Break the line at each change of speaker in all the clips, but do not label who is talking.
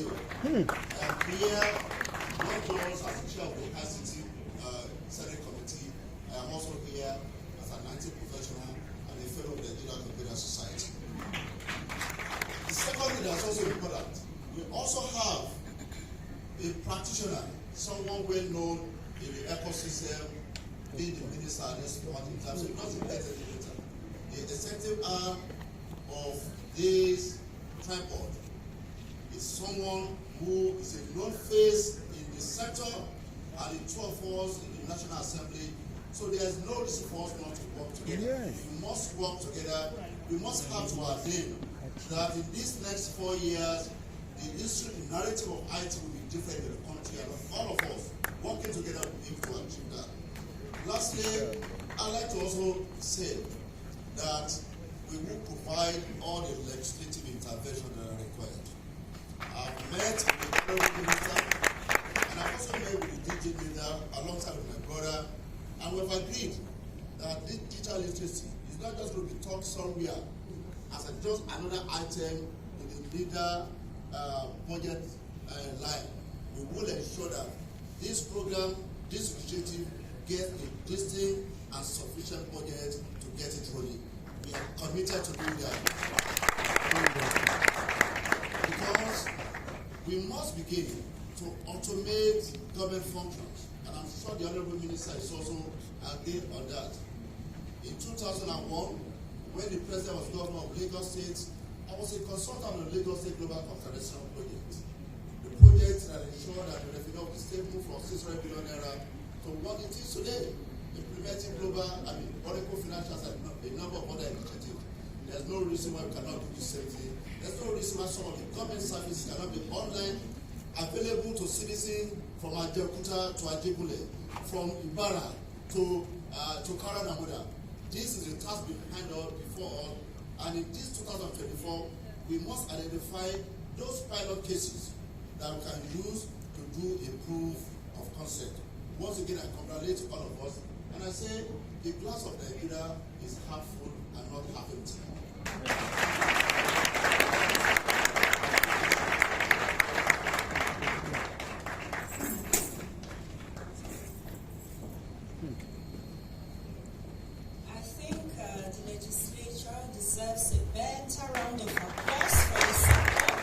today. I am here not just as the chair of the ICT Senate Committee. I am also here as an IT professional and a fellow of the NDLF Computer Society. The second thing that's also important, we also have a practitioner, someone well known in the ecosystem, being the minister at this point in time. So not the legislator. The executive arm of this tripod is someone who is a known face in the sector and the two of us in the National Assembly. So there is no reason for us not to work together. Yes. We must work together. We must have to our name that in these next 4 years, the history, the narrative of IT will be different in the country, and all of us working together will be able to achieve that. Lastly, I'd like to also say that we will provide all the legislative intervention that are required. I've met with the Honorable Minister, and I've also met with the DG leader alongside with my brother, and we've agreed that this digital literacy is not just going to be taught somewhere as just another item in the leader budget line. We will ensure that this program, this initiative, gets a distinct and sufficient budget to get it rolling. We are committed to doing that. Because we must begin to automate government functions. And I'm sure the Honorable Minister is also agreed on that. In 2001, when the President was Governor of Lagos State, I was a consultant on the Lagos State Global Conservation Project. The project that ensured that the revenue of the state moved from 600 billion naira to what it is today, implementing global, Oracle Financial and a number of other initiatives. There's no reason why we cannot do the same thing. There's no reason why some of the government services cannot be online, available to citizens from Ajaokuta to Ajibule, from Ibarra to Karanamuda. This is the task behind us before us, and in this 2024, we must identify those pilot cases that we can use to do a proof of concept. Once again, I congratulate all of us, and I say the glass of Nigeria is half full and not half empty.
I think the legislature deserves a better round of applause for the support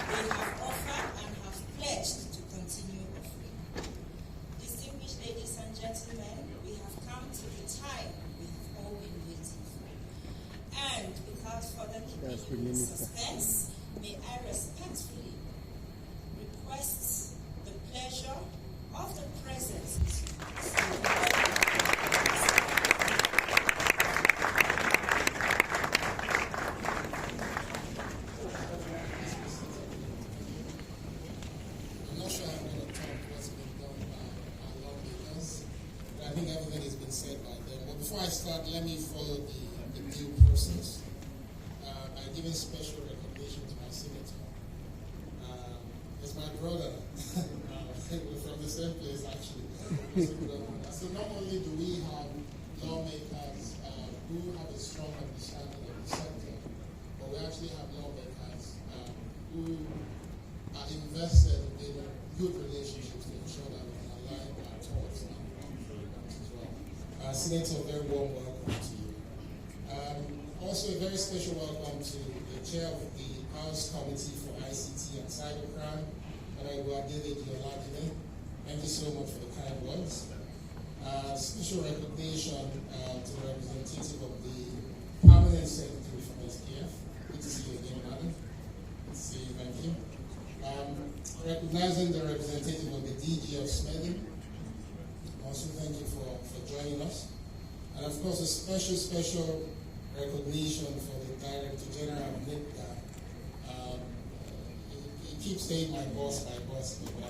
they have offered and have pledged to continue offering. Distinguished ladies and gentlemen, we have come to the time we have all been waiting for. And without further keeping you in suspense, may I respectfully request the pleasure of the presence.
Before I start, let me follow the due process by giving special recognition to my senator. It's my brother. We're from the same place, actually. So not only do we have lawmakers who have a strong understanding of the sector, but we actually have lawmakers who are invested in good relationships to ensure that we can align our thoughts and programs as well. Senator, very warm welcome to you. Also, a very special welcome to the chair of the House Committee for ICT and Cybercrime, Honorable David Yoladine. Thank you so much for the kind words. Special recognition to the representative of the Permanent Secretary from SDF. Good to see you again, madam. Good to see you, thank you. Recognizing the representative of the DG of Smeding. Also, thank you for joining us. And of course, a special recognition for the Director General of NITDA. He keeps saying my boss, but I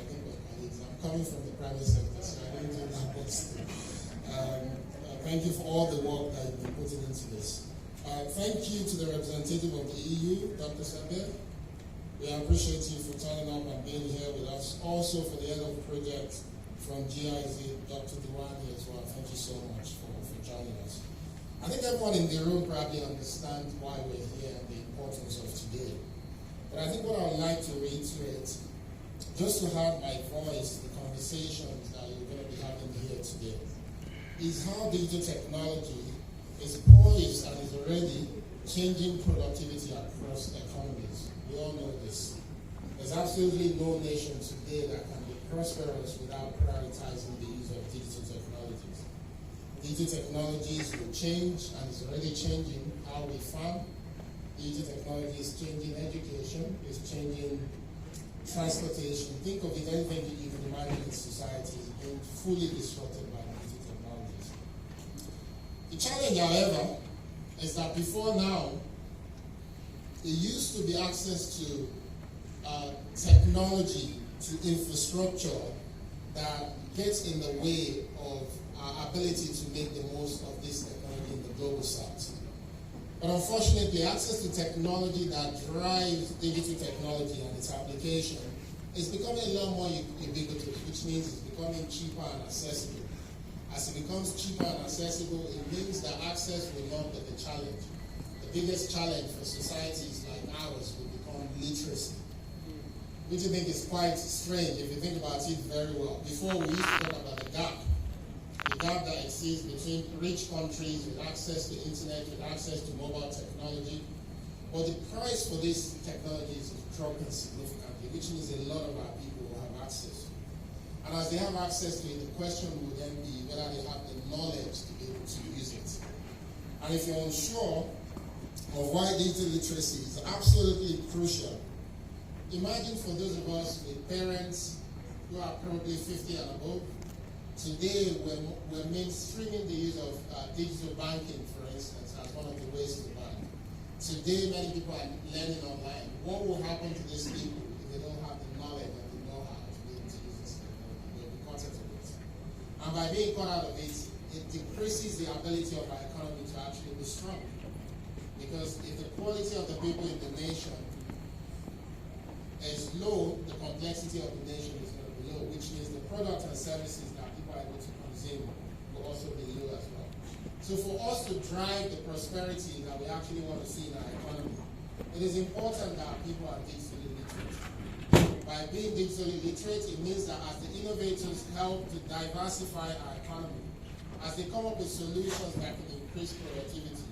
think we're colleagues. I'm coming from the private sector, so I don't do that boss. Thank you for all the work that you've been putting into this. Thank you to the representative of the EU, Dr. Sabir. We appreciate you for turning up and being here with us. Also for the head of the project from GIZ, Dr. Diwani as well. Thank you so much for joining us. I think everyone in the room probably understands why we're here and the importance of today. But I think what I would like to reiterate, just to have my voice, the conversations that you're going to be having here today, is how digital technology is poised and is already changing productivity across economies. We all know this. There's absolutely no nation today that can be prosperous without prioritizing the use of digital technologies. Digital technologies will change and is already changing how we farm. Digital technology is changing education, is changing transportation. Think of it, anything that you can imagine in society is being fully disrupted by digital technologies. The challenge, however, is that before now, it used to be access to technology, to infrastructure that gets in the way of our ability to make the most of this technology in the global south. But unfortunately, access to technology that drives digital technology and its application is becoming a lot more ubiquitous, which means it's becoming cheaper and accessible. As it becomes cheaper and accessible, it means that access will not be the challenge. The biggest challenge for societies like ours will become literacy, which I think is quite strange if you think about it very well. Before, we used to talk about the gap that exists between rich countries with access to internet, with access to mobile technology. But the price for these technologies is dropping significantly, which means a lot of our people will have access to it. And as they have access to it, the question would then be whether they have the knowledge to be able to use it. And if you're unsure of why digital literacy is absolutely crucial, imagine for those of us with parents who are probably 50 and above, today we're mainstreaming the use of digital banking, for instance, as one of the ways to bank. Today, many people are learning online. What will happen to these people if they don't have the knowledge and the know-how to be able to use this technology? They'll be caught out of it. And by being caught out of it, it decreases the ability of our economy to actually be strong. Because if the quality of the people in the nation is low, the complexity of the nation is going to be low, which means the product and services that people are able to consume will also be low as well. So for us to drive the prosperity that we actually want to see in our economy, it is important that people are digitally literate. By being digitally literate, it means that as the innovators help to diversify our economy, as they come up with solutions that can increase productivity,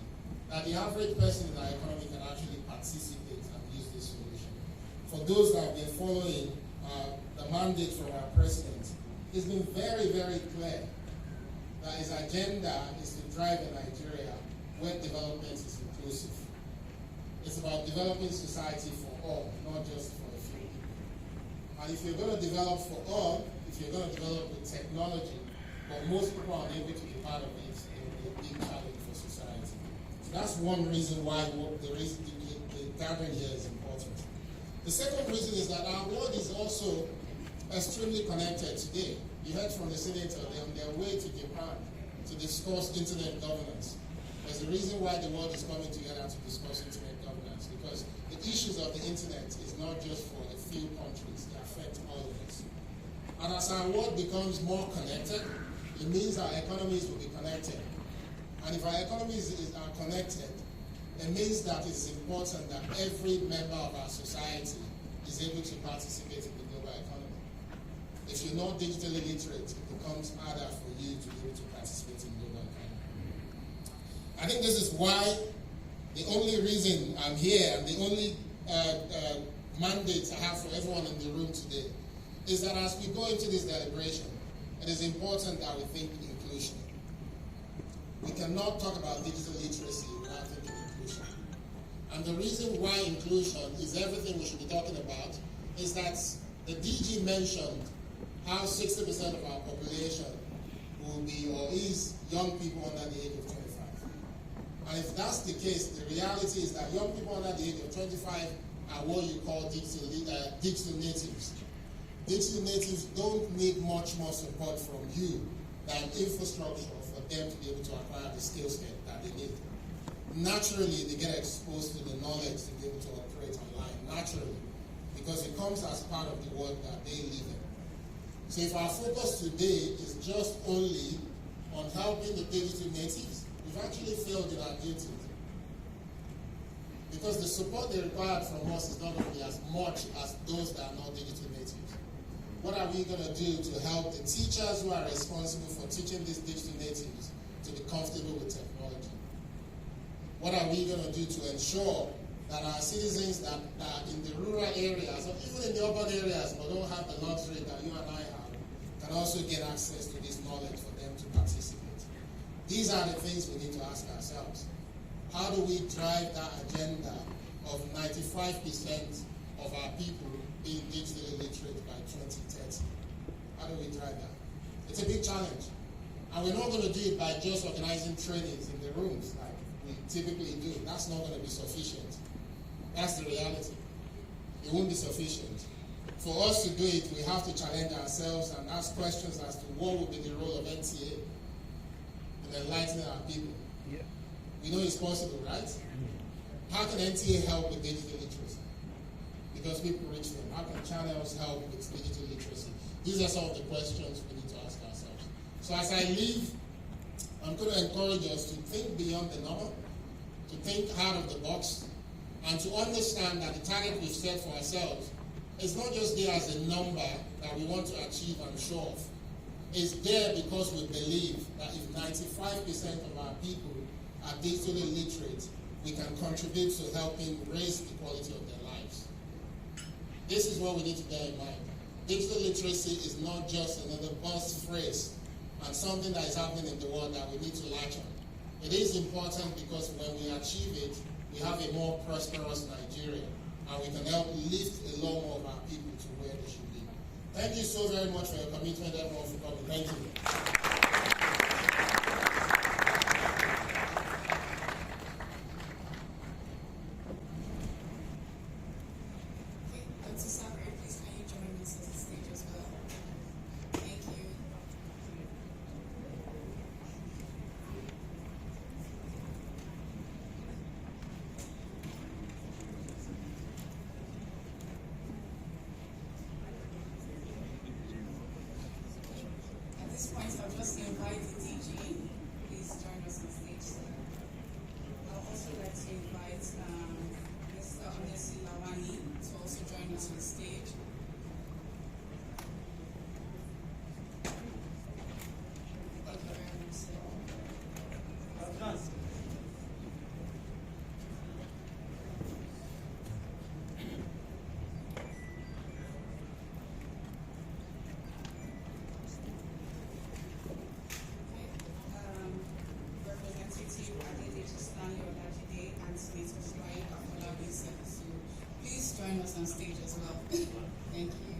that the average person in our economy can actually participate and use this solution. For those that have been following the mandate from our president, it's been very, very clear that his agenda is to drive a Nigeria where development is inclusive. It's about developing society for all, not just for a few people. And if you're going to develop for all, if you're going to develop with technology, but most people are unable to be part of it, it will be a big challenge for society. So that's one reason why the gathering here is important. The second reason is that our world is also extremely connected today. You heard from the senator, they're on their way to Japan to discuss internet governance. There's a reason why the world is coming together to discuss internet governance, because the issues of the internet is not just for a few countries, they affect all of us. And as our world becomes more connected, it means our economies will be connected. And if our economies are connected, it means that it's important that every member of our society is able to participate in the global economy. If you're not digitally literate, it becomes harder for you to be able to participate in global economy. I think this is why the only reason I'm here and the only mandate I have for everyone in the room today is that as we go into this deliberation, it is important that we think inclusion. We cannot talk about digital literacy without thinking inclusion. And the reason why inclusion is everything we should be talking about is that the DG mentioned how 60% of our population will be or is young people under the age of 25. And if that's the case, the reality is that young people under the age of 25 are what you call digital natives. Digital natives don't need much more support from you than infrastructure for them to be able to acquire the skill set that they need. Naturally, they get exposed to the knowledge to be able to operate online, naturally, because it comes as part of the world that they live in. So if our focus today is just only on helping the digital natives, we've actually failed in our duty. because the support they require from us is not going to be as much as those that are not digital natives. What are we going to do to help the teachers who are responsible for teaching these digital natives to be comfortable with technology? What are we going to do to ensure that our citizens that are in the rural areas, or even in the urban areas, but don't have the luxury that you and I have, can also get access to this knowledge for them to participate? These are the things we need to ask ourselves. How do we drive that agenda of 95% of our people being digitally literate by 2030? How do we drive that? It's a big challenge. And we're not going to do it by just organizing trainings in the rooms like we typically do. That's not going to be sufficient. That's the reality. It won't be sufficient. For us to do it, we have to challenge ourselves and ask questions as to what would be the role of NTA in enlightening our people. Yeah. We know it's possible, right? How can NTA help with digital literacy? Because people reach them. How can channels help with digital literacy? These are some of the questions we need to ask ourselves. So as I leave, I'm going to encourage us to think beyond the normal, to think out of the box, and to understand that the target we've set for ourselves is not just there as a number that we want to achieve and show off. It's there because we believe that if 95% of our people are digitally literate, we can contribute to helping raise the quality of their lives. This is what we need to bear in mind. Digital literacy is not just another buzz phrase and something that is happening in the world that we need to latch on. It is important because when we achieve it, we have a more prosperous Nigeria, and we can help lift a lot more of our people to where they should be. Thank you so very much for your commitment, everyone, for coming. Thank you.
At this point, I'll just invite the DG. Please join us on stage. I'll also like to invite Mr. Onesi Lawani to also join us on stage. Thank you very much, sir. Please join us on stage as well. Thank you.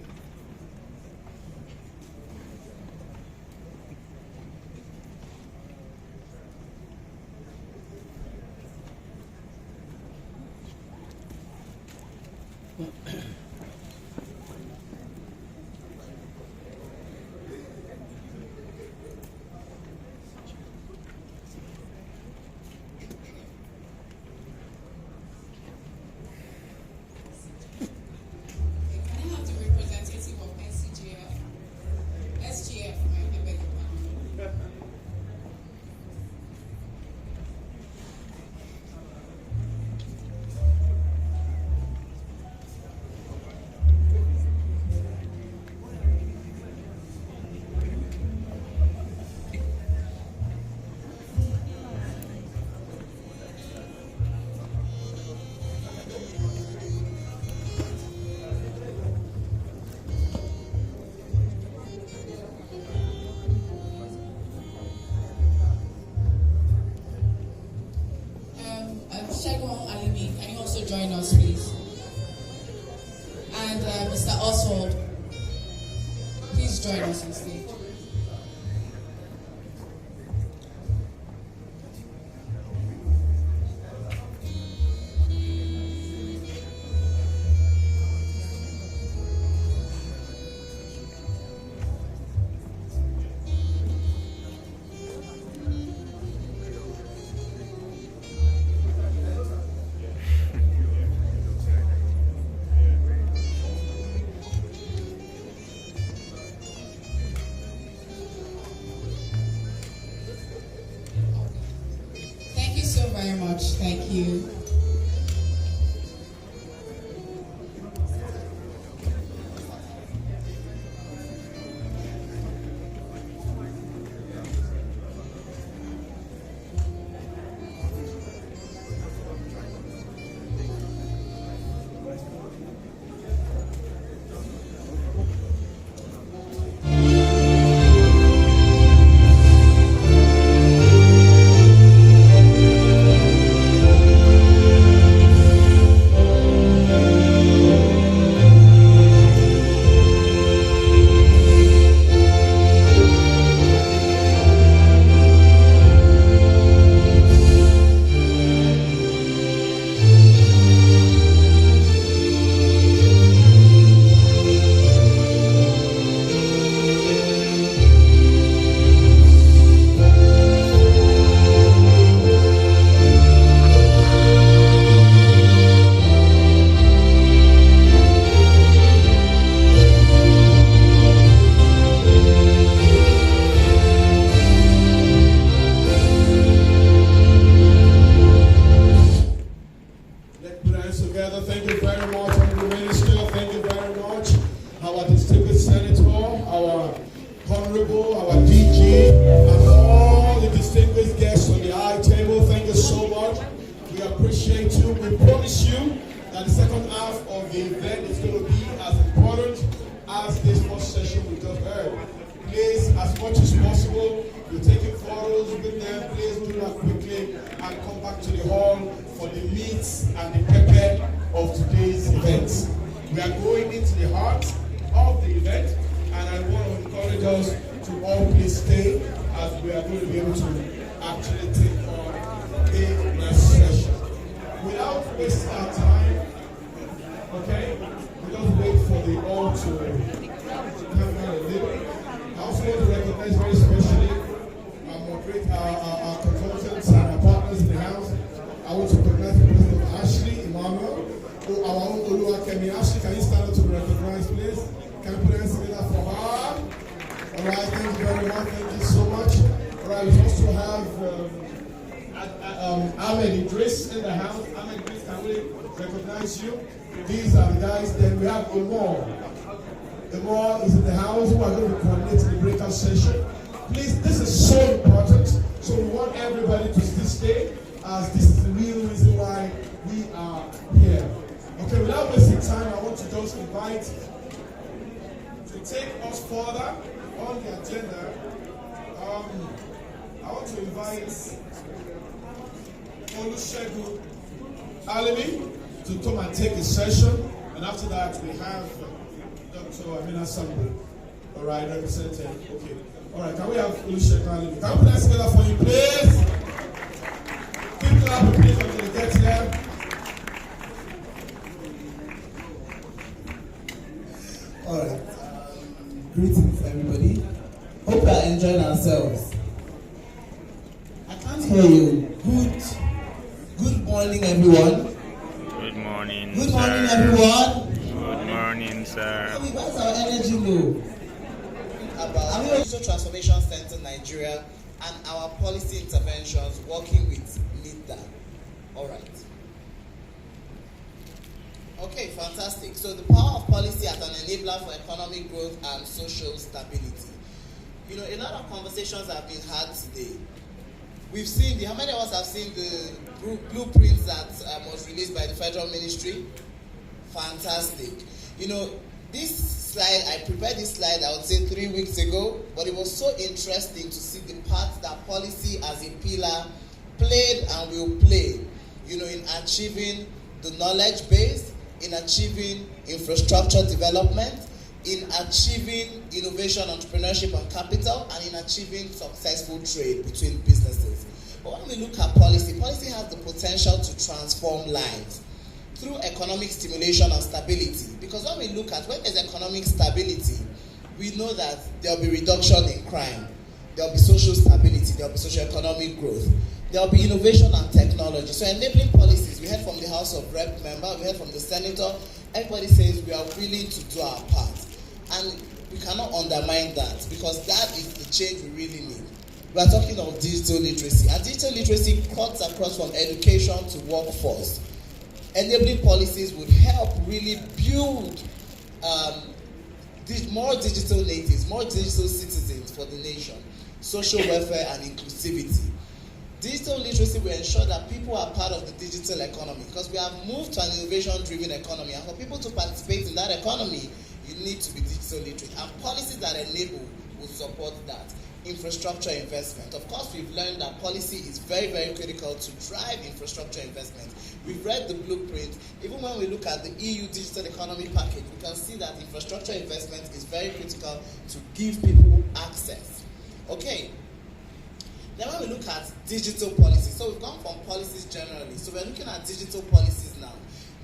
Can you also join us, please? And Mr. Oswald, please join us on stage. Very much. Thank you.
that the second half of the event is going to be as important as this first session we just heard. Please, as much as possible, you're taking photos with them. Please do that quickly and come back to the hall for the meat and the pepper of today's event. We are going into the heart of the event, and I want to encourage us to all please stay as we are going to be able to actually take on the next session. Without wasting our time, okay, we just wait for the all to come out a little. I also want to recognize very especially our consultants and our partners in the house. I want to recognize the president of Ashley, Emmanuel, our own Oluwakemi. Ashley, can you stand up to be recognized, please? Can you put your hands together for her? All right, thank you very much. Thank you so much. All right, we also have Ahmed Idris in the house. Ahmed Idris, can we recognize you? These are the guys. Then we have Omar. Omar is in the house who are going to coordinate the breakout session. Please, this is so important. So we want everybody to still stay, as this is the real reason why we are here. Okay, without wasting time, I want to just invite to take us further on the agenda. I want to invite Olusegun Alimi to come and take a session, and after that we have Dr. Amina Sambo. All right, represented. Okay. All right, can we have Olusegun Alimi? Can we put that together for you, please? Keep clapping, please, until they get here.
All right. Greetings, everybody. Hope we are enjoying ourselves. I can't hear you. Good morning, everyone.
Good morning,
Good
sir.
morning, everyone.
Good morning, sir.
So we got our energy low.
About our Digital Transformation Center Nigeria and our policy interventions working with NITDA. All right. Okay, fantastic. So the power of policy as an enabler for economic growth and social stability. You know, a lot of conversations have been had today. We've seen how many of us have seen the blueprints that was released by the Federal Ministry? Fantastic. You know, this slide, I prepared this slide, I would say 3 weeks ago, but it was so interesting to see the part that policy as a pillar played and will play, you know, in achieving the knowledge base, in achieving infrastructure development, in achieving innovation, entrepreneurship and capital, and in achieving successful trade between businesses. But when we look at policy, policy has the potential to transform lives through economic stimulation and stability. Because when we look at when there's economic stability, we know that there will be reduction in crime, there will be social stability, there will be socio-economic growth, there will be innovation and technology. So enabling policies, we heard from the House of Rep member, we heard from the Senator, everybody says we are willing to do our part. And we cannot undermine that, because that is the change we really need. We are talking of digital literacy, and digital literacy cuts across from education to workforce. Enabling policies would help really build more digital natives, more digital citizens for the nation, social welfare and inclusivity. Digital literacy will ensure that people are part of the digital economy, because we have moved to an innovation-driven economy, and for people to participate in that economy, you need to be digital literate, and policies that enable will support that. Infrastructure investment. Of course, we've learned that policy is very, very critical to drive infrastructure investment. We've read the blueprint. Even when we look at the EU Digital Economy Package, we can see that infrastructure investment is very critical to give people access. Okay. Then when we look at digital policies, so we've gone from policies generally, so we're looking at digital policies now.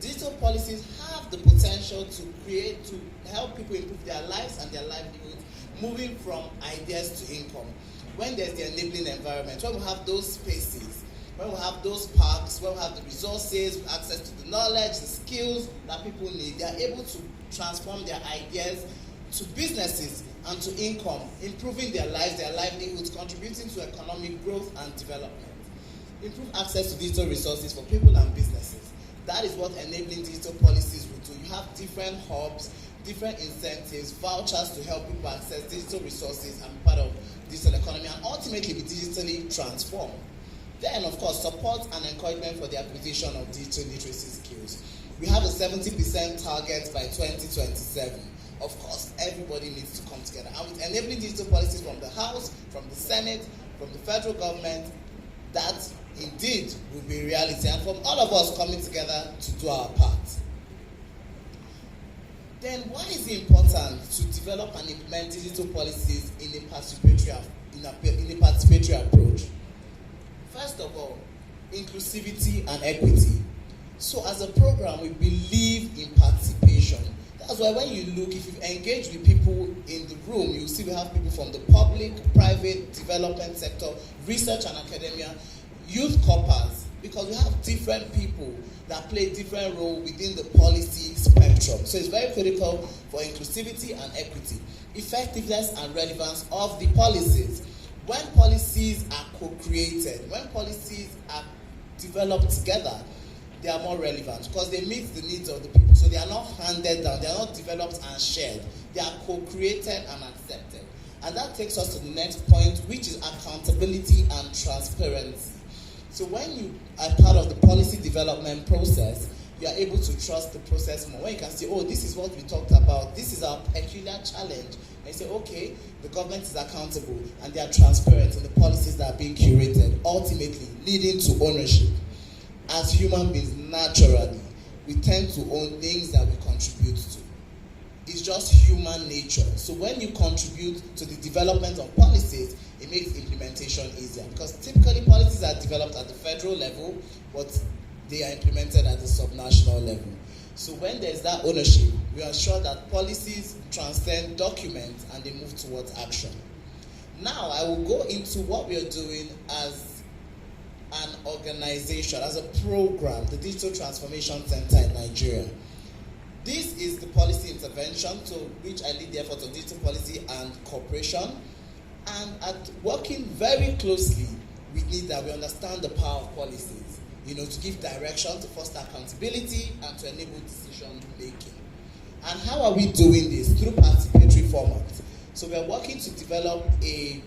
Digital policies have the potential to help people improve their lives and their livelihoods, moving from ideas to income. When there's the enabling environment, when we have those spaces, when we have those parks, when we have the resources, access to the knowledge, the skills that people need, they are able to transform their ideas to businesses and to income, improving their lives, their livelihoods, contributing to economic growth and development. Improve access to digital resources for people and businesses. That is what enabling digital policies will do. You have different hubs, different incentives, vouchers to help people access digital resources and be part of digital economy, and ultimately be digitally transformed. Then, of course, support and encouragement for the acquisition of digital literacy skills. We have a 70% target by 2027. Of course, everybody needs to come together. And with enabling digital policies from the House, from the Senate, from the federal government, that indeed will be reality. And from all of us coming together to do our part. Then why is it important to develop and implement digital policies in a participatory approach? First of all, inclusivity and equity. So as a program, we believe in participation. That's why when you look, if you engage with people in the room, you see we have people from the public, private, development sector, research and academia, youth corpers, because we have different people that play different roles within the policy spectrum. So it's very critical for inclusivity and equity, effectiveness and relevance of the policies. When policies are co-created, when policies are developed together, they are more relevant because they meet the needs of the people. So they are not handed down, they are not developed and shared. They are co-created and accepted. And that takes us to the next point, which is accountability and transparency. So when you are part of the policy development process, you are able to trust the process more. When you can say, oh, this is what we talked about, this is our peculiar challenge. And you say, okay, the government is accountable and they are transparent in the policies that are being curated, ultimately leading to ownership. As human beings, naturally, we tend to own things that we contribute to. It's just human nature. So when you contribute to the development of policies, it makes implementation easier. Because typically policies are developed at the federal level, but they are implemented at the subnational level. So when there's that ownership, we ensure that policies transcend documents and they move towards action. Now, I will go into what we are doing as an organization, as a program, the Digital Transformation Center in Nigeria. This is the policy intervention to which I lead the effort of digital policy and cooperation. And at working very closely with NITDA, we understand the power of policies, to give direction, to foster accountability, and to enable decision making. And how are we doing this? Through participatory formats. So we are working to develop an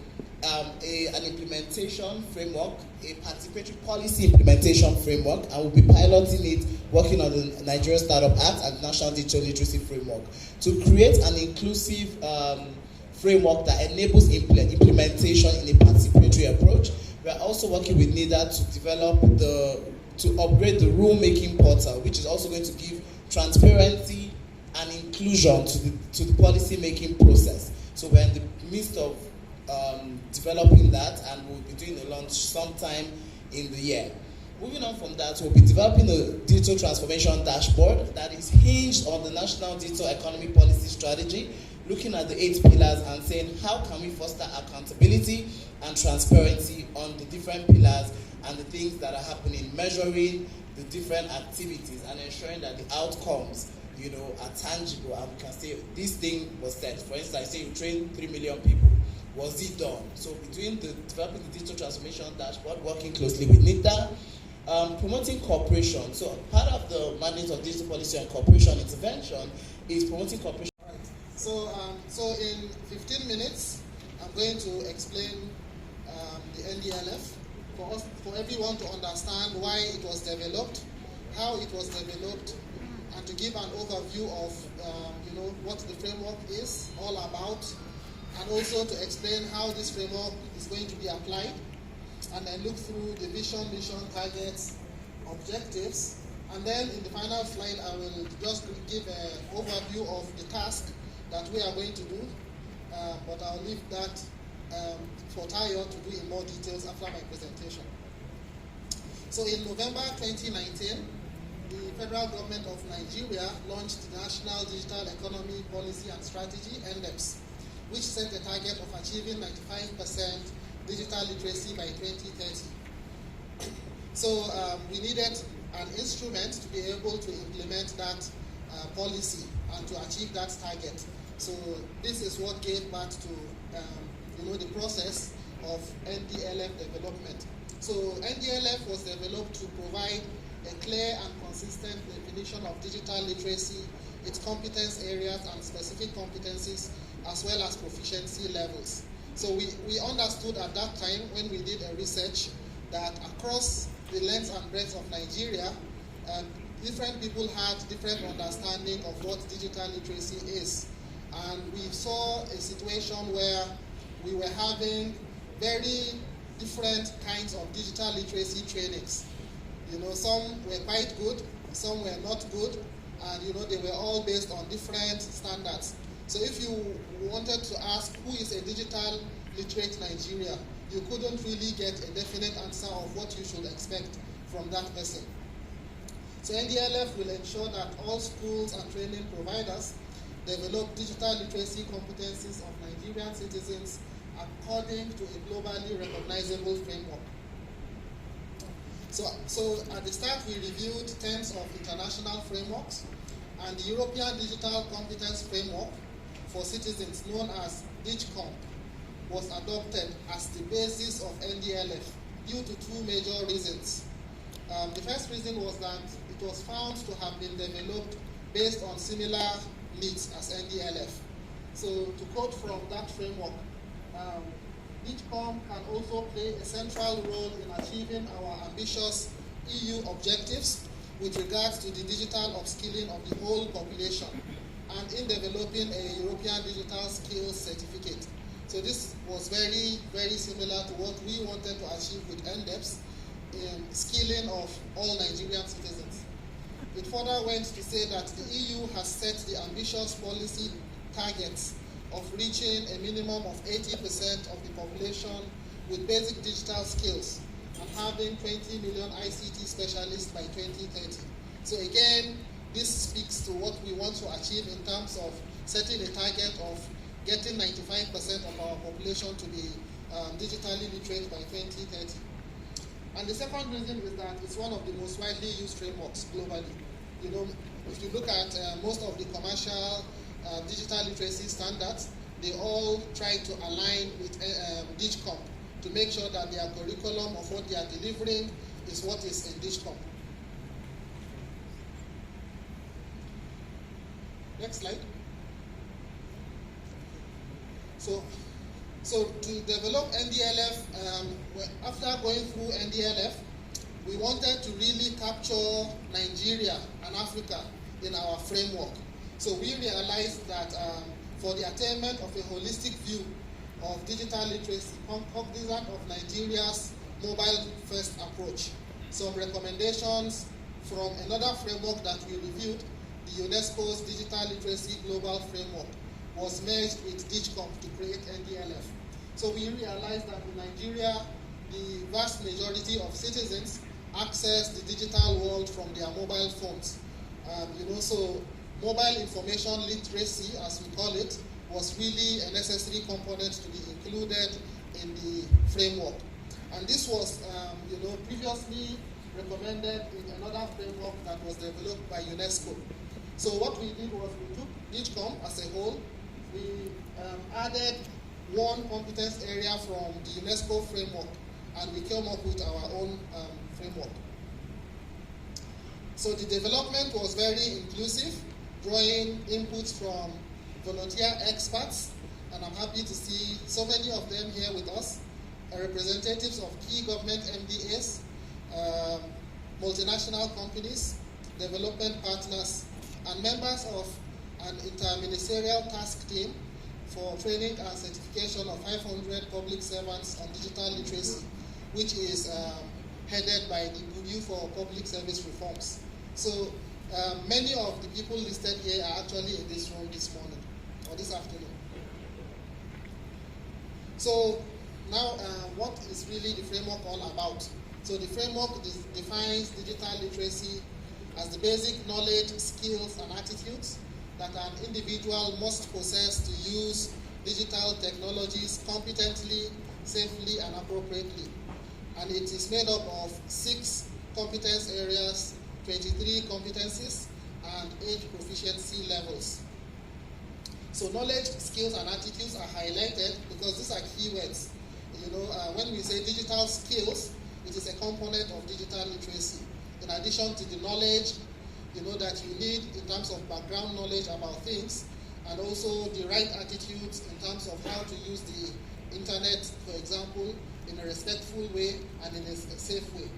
implementation framework, a participatory policy implementation framework, and we'll be piloting it, working on the Nigeria Startup Act and National Digital Literacy Framework to create an inclusive framework that enables implementation in a participatory approach. We are also working with NITDA to develop to upgrade the rulemaking portal, which is also going to give transparency and inclusion to the policy making process. So we're in the midst of developing that, and we'll be doing a launch sometime in the year. Moving on from that, we'll be developing a digital transformation dashboard that is hinged on the National Digital Economy Policy Strategy, looking at the 8 pillars and saying how can we foster accountability and transparency on the different pillars and the things that are happening, measuring the different activities and ensuring that the outcomes are tangible, and we can say this thing was set. For instance, I say you train 3 million people. Was it done? So between developing the digital transformation dashboard, working closely with NITDA, promoting cooperation. So part of the mandate of digital policy and cooperation intervention is promoting cooperation.
All right. So in 15 minutes, I'm going to explain the NDLF for everyone to understand why it was developed, how it was developed, and to give an overview of what the framework is all about, and also to explain how this framework is going to be applied, and then look through the vision, mission, targets, objectives, and then in the final slide I will just give an overview of the task that we are going to do, but I'll leave that for Tayo to do in more details after my presentation. So in November 2019, the federal government of Nigeria launched the National Digital Economy Policy and Strategy, NDEPS, which set a target of achieving 95% digital literacy by 2030. So we needed an instrument to be able to implement that policy and to achieve that target. So this is what gave birth to the process of NDLF development. So NDLF was developed to provide a clear and consistent definition of digital literacy, its competence areas and specific competencies, as well as proficiency levels. So we understood at that time when we did a research that across the length and breadth of Nigeria, different people had different understanding of what digital literacy is. And we saw a situation where we were having very different kinds of digital literacy trainings. You know, some were quite good, some were not good, and you know, they were all based on different standards. So if you wanted to ask who is a digital literate Nigeria, you couldn't really get a definite answer of what you should expect from that person. So NDLF will ensure that all schools and training providers develop digital literacy competencies of Nigerian citizens according to a globally recognizable framework. So at the start, we reviewed 10 of international frameworks, and the European Digital Competence Framework for Citizens, known as DIGCOMP, was adopted as the basis of NDLF due to two major reasons. The first reason was that it was found to have been developed based on similar needs as NDLF. So to quote from that framework, DIGCOMP can also play a central role in achieving our ambitious EU objectives with regards to the digital upskilling of the whole population and in developing a European Digital Skills Certificate. So this was very, very similar to what we wanted to achieve with NDEPS in skilling of all Nigerian citizens. It further went to say that the EU has set the ambitious policy targets of reaching a minimum of 80% of the population with basic digital skills and having 20 million ICT specialists by 2030. So again, this speaks to what we want to achieve in terms of setting a target of getting 95% of our population to be digitally literate by 2030. And the second reason is that it's one of the most widely used frameworks globally. You know, if you look at most of the commercial digital literacy standards, they all try to align with DIGCOMP to make sure that their curriculum of what they are delivering is what is in DIGCOMP. Next slide. So to develop NDLF, after going through NDLF, we wanted to really capture Nigeria and Africa in our framework. So we realized that for the attainment of a holistic view of digital literacy, cognizant of Nigeria's mobile-first approach, some recommendations from another framework that we reviewed, the UNESCO's Digital Literacy Global Framework, was merged with DIGCOMP to create NDLF. So we realized that in Nigeria, the vast majority of citizens access the digital world from their mobile phones. So mobile information literacy, as we call it, was really a necessary component to be included in the framework. And this was, previously recommended in another framework that was developed by UNESCO. So what we did was we took DIGCOMP as a whole, we added one competence area from the UNESCO framework, and we came up with our own framework. So the development was very inclusive, drawing inputs from volunteer experts, and I'm happy to see so many of them here with us, representatives of key government MDAs, multinational companies, development partners, and members of an interministerial task team for training and certification of 500 public servants on digital literacy, which is headed by the Bureau for Public Service Reforms. So many of the people listed here are actually in this room this morning, or this afternoon. So now what is really the framework all about? So the framework defines digital literacy as the basic knowledge, skills, and attitudes that an individual must possess to use digital technologies competently, safely, and appropriately. And it is made up of 6 competence areas, 23 competencies, and 8 proficiency levels. So knowledge, skills, and attitudes are highlighted because these are keywords. When we say digital skills, it is a component of digital literacy. In addition to the knowledge, that you need in terms of background knowledge about things, and also the right attitudes in terms of how to use the internet, for example, in a respectful way and in a safe way.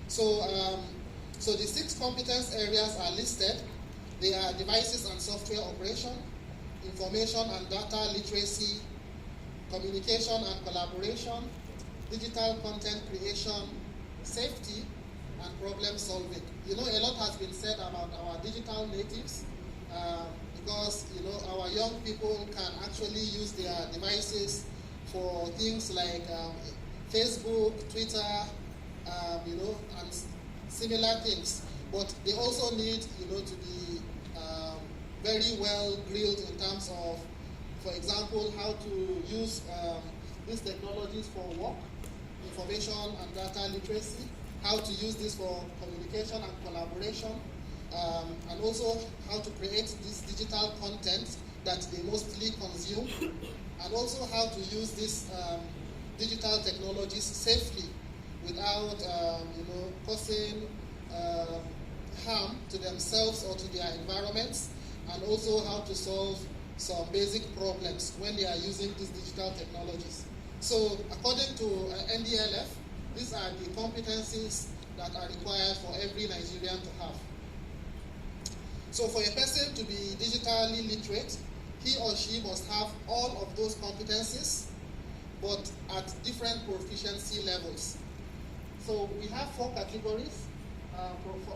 So So the 6 competence areas are listed. They are devices and software operation, information and data literacy, communication and collaboration, digital content creation, safety, and problem solving. You know, a lot has been said about our digital natives because, you know, our young people can actually use their devices for things like Facebook, Twitter, you know, and similar things. But they also need, you know, to be very well grilled in terms of, for example, how to use these technologies for work, information and data literacy, how to use this for communication and collaboration, and also how to create this digital content that they mostly consume, and also how to use these digital technologies safely without you know, causing harm to themselves or to their environments, and also how to solve some basic problems when they are using these digital technologies. So according to NDLF, these are the competencies that are required for every Nigerian to have. So for a person to be digitally literate, he or she must have all of those competencies, but at different proficiency levels. So we have 4 categories: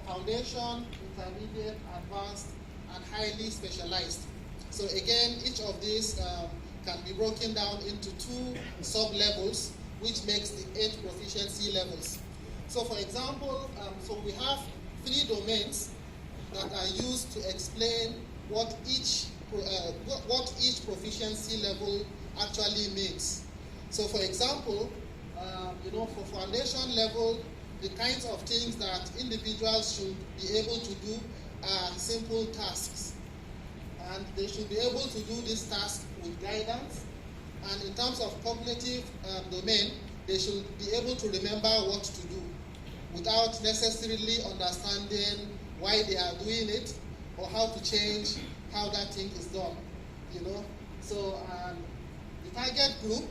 foundation, intermediate, advanced, and highly specialized. So again, each of these can be broken down into 2 sub-levels, which makes the 8 proficiency levels. So for example, so we have 3 domains that are used to explain what each proficiency level actually means. So for example, you know, for foundation level, the kinds of things that individuals should be able to do are simple tasks. And they should be able to do this task with guidance. And in terms of cognitive domain, they should be able to remember what to do without necessarily understanding why they are doing it or how to change how that thing is done, you know. So the target group,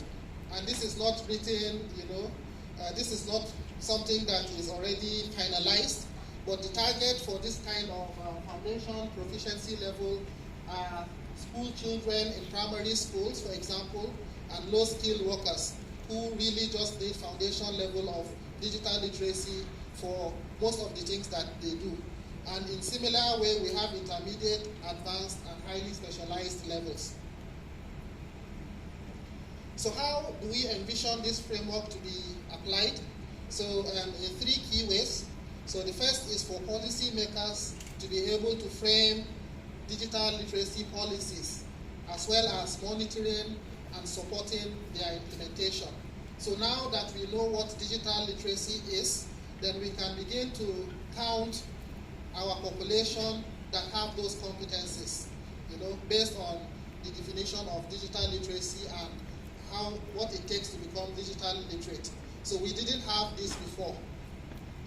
and this is not written, you know, this is not something that is already finalized, but the target for this kind of foundation proficiency level are school children in primary schools, for example, and low-skilled workers who really just need foundation level of digital literacy for most of the things that they do. And in similar way, we have intermediate, advanced, and highly specialized levels. So how do we envision this framework to be applied? So in 3 key ways. So the first is for policymakers to be able to frame digital literacy policies, as well as monitoring and supporting their implementation. So now that we know what digital literacy is, then we can begin to count our population that have those competencies, you know, based on the definition of digital literacy and what it takes to become digital literate. So we didn't have this before.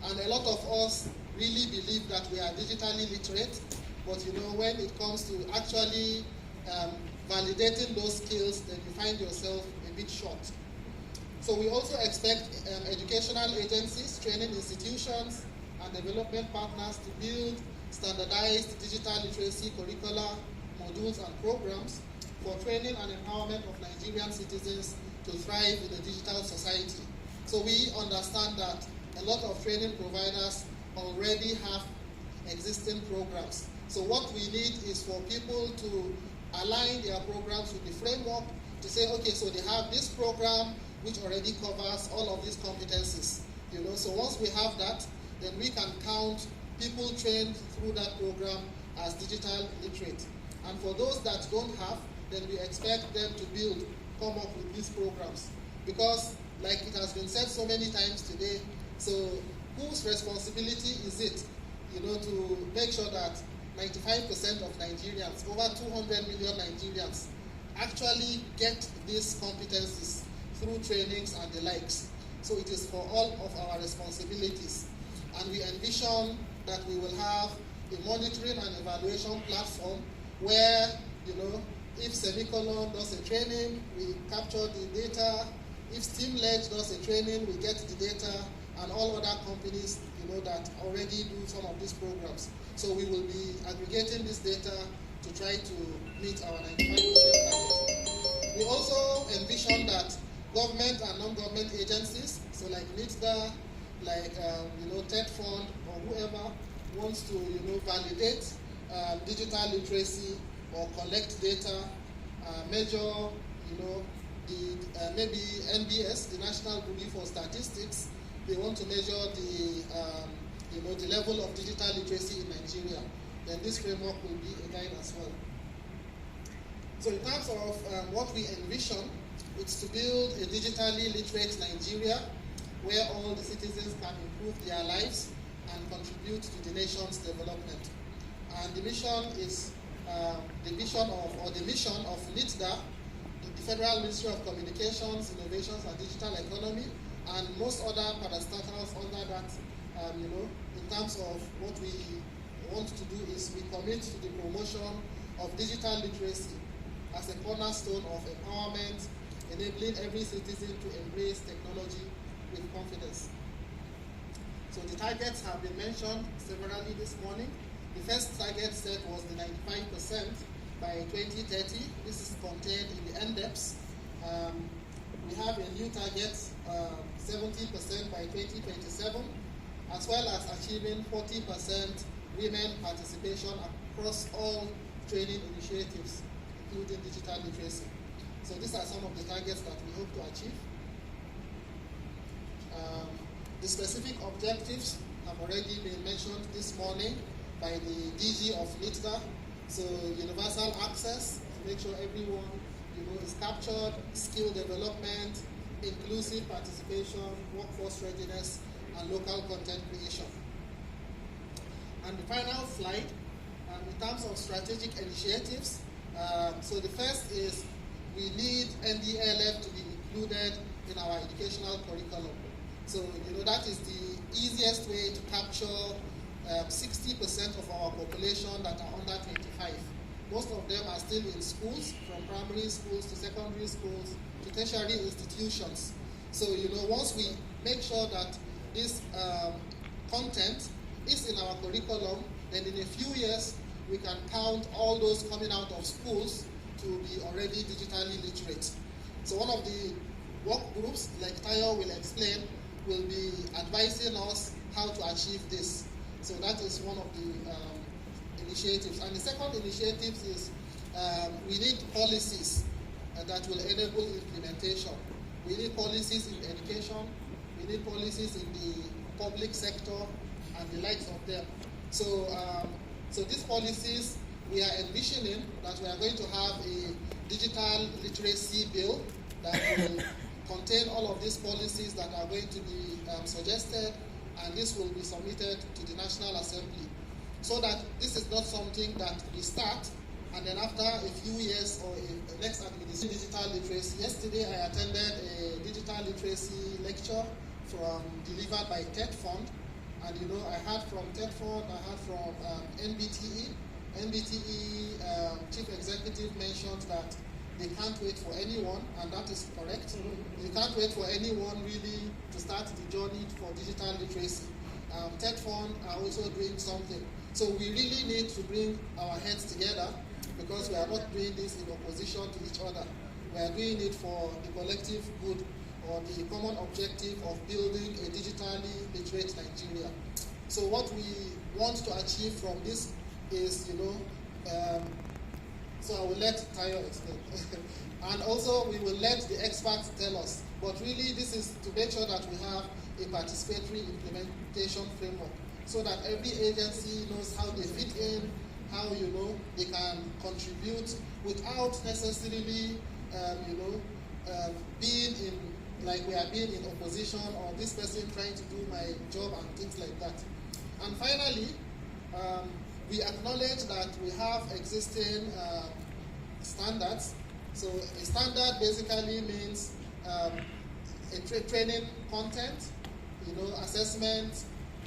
And a lot of us really believe that we are digitally literate, but you know, when it comes to actually validating those skills, then you find yourself a bit short. So we also expect educational agencies, training institutions, and development partners to build standardized digital literacy curricula, modules, and programs for training and empowerment of Nigerian citizens to thrive in a digital society. So we understand that a lot of training providers already have existing programs. So what we need is for people to align their programs with the framework to say, okay, so they have this program which already covers all of these competencies. You know, so once we have that, then we can count people trained through that program as digital literate. And for those that don't have, then we expect them to come up with these programs. Because, like it has been said so many times today, so whose responsibility is it, you know, to make sure that 95% of Nigerians, over 200 million Nigerians, actually get these competencies through trainings and the likes. So it is for all of our responsibilities. And we envision that we will have a monitoring and evaluation platform where, you know, if Semicolon does a training, we capture the data. If STEAM-led does a training, we get the data. and all other companies, that already do some of these programs. So we will be aggregating this data to try to meet our 95% target. We also envision that government and non-government agencies, so like NITDA, like TED Fund, or whoever wants to validate digital literacy or collect data, measure maybe NBS, the National Bureau for Statistics. They want to measure the level of digital literacy in Nigeria. Then this framework will be a guide as well. So in terms of what we envision, it's to build a digitally literate Nigeria where all the citizens can improve their lives and contribute to the nation's development. And the mission is the mission of NITDA, the Federal Ministry of Communications, Innovations and Digital Economy, and most other parastatals under that, in terms of what we want to do is we commit to the promotion of digital literacy as a cornerstone of empowerment, enabling every citizen to embrace technology with confidence. So the targets have been mentioned severally this morning. The first target set was the 95% by 2030. This is contained in the NDEPS. We have a new target, 70% by 2027, as well as achieving 40% women participation across all training initiatives, including digital literacy. So these are some of the targets that we hope to achieve. The specific objectives have already been mentioned this morning by the DG of NITDA. So universal access, to make sure everyone is captured, skill development, inclusive participation, workforce readiness, and local content creation. And the final slide, in terms of strategic initiatives, so the first is we need NDLF to be included in our educational curriculum. So, that is the easiest way to capture 60% of our population that are under 25. Most of them are still in schools, from primary schools to secondary schools to tertiary institutions. So, once we make sure that this content is in our curriculum, then in a few years, we can count all those coming out of schools to be already digitally literate. So one of the work groups, like Tayo will explain, will be advising us how to achieve this. So that is one of the initiatives. And the second initiative is we need policies that will enable implementation. We need policies in education, we need policies in the public sector, and the likes of them. So, so these policies, we are envisioning that we are going to have a digital literacy bill that will contain all of these policies that are going to be suggested, and this will be submitted to the National Assembly. So that this is not something that we start, and then after a few years or a next administration, digital literacy. Yesterday I attended a digital literacy lecture delivered by TED Fund, and I heard from TED Fund, I heard from NBTE. NBTE chief executive mentioned that they can't wait for anyone, and that is correct. You can't wait for anyone really to start the journey for digital literacy. TED Fund are also doing something. So we really need to bring our heads together, because we are not doing this in opposition to each other. We are doing it for the collective good, or the common objective of building a digitally literate Nigeria. So what we want to achieve from this is, so I will let Tayo explain. And also we will let the experts tell us. But really this is to make sure that we have a participatory implementation framework, so that every agency knows how they fit in, how they can contribute without necessarily being in, like we are being in opposition, or this person trying to do my job and things like that. And finally, we acknowledge that we have existing standards. So a standard basically means a training content, assessment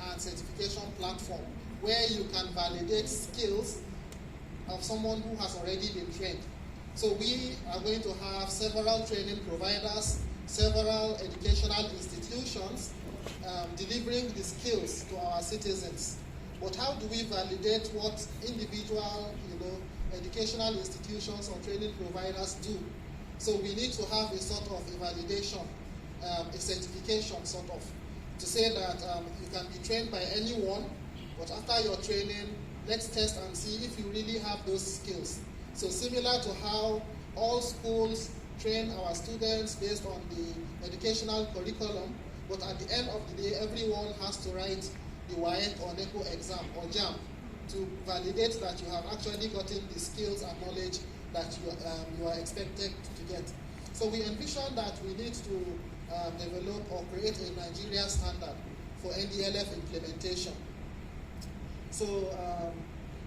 and certification platform, where you can validate skills of someone who has already been trained. So we are going to have several training providers, several educational institutions delivering the skills to our citizens. But how do we validate what individual, educational institutions or training providers do? So we need to have a sort of a validation, a certification sort of, to say that you can be trained by anyone, but after your training, let's test and see if you really have those skills. So similar to how all schools train our students based on the educational curriculum, but at the end of the day, everyone has to write the WAEC or NECO exam or JAM to validate that you have actually gotten the skills and knowledge that you are expected to get. So we envision that we need to develop or create a Nigeria standard for NDLF implementation. So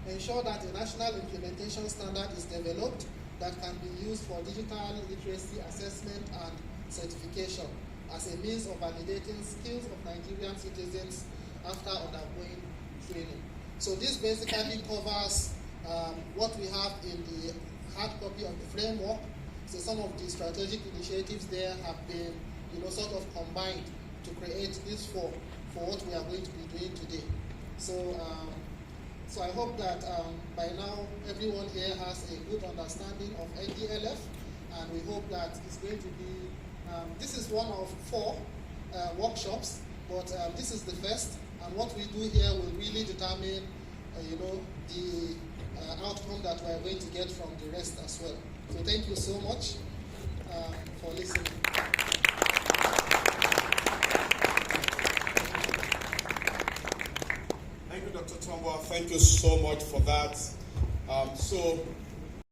ensure that a national implementation standard is developed that can be used for digital literacy assessment and certification as a means of validating skills of Nigerian citizens after undergoing training. So this basically covers what we have in the hard copy of the framework. So some of the strategic initiatives there have been, sort of combined to create this for what we are going to be doing today. So, so I hope that by now everyone here has a good understanding of NDLF, and we hope that it's going to be, this is one of 4 workshops, but this is the first, and what we do here will really determine, the outcome that we are going to get from the rest as well. So thank you so much for listening.
Thank you, Dr. Tomba. Thank you so much for that. So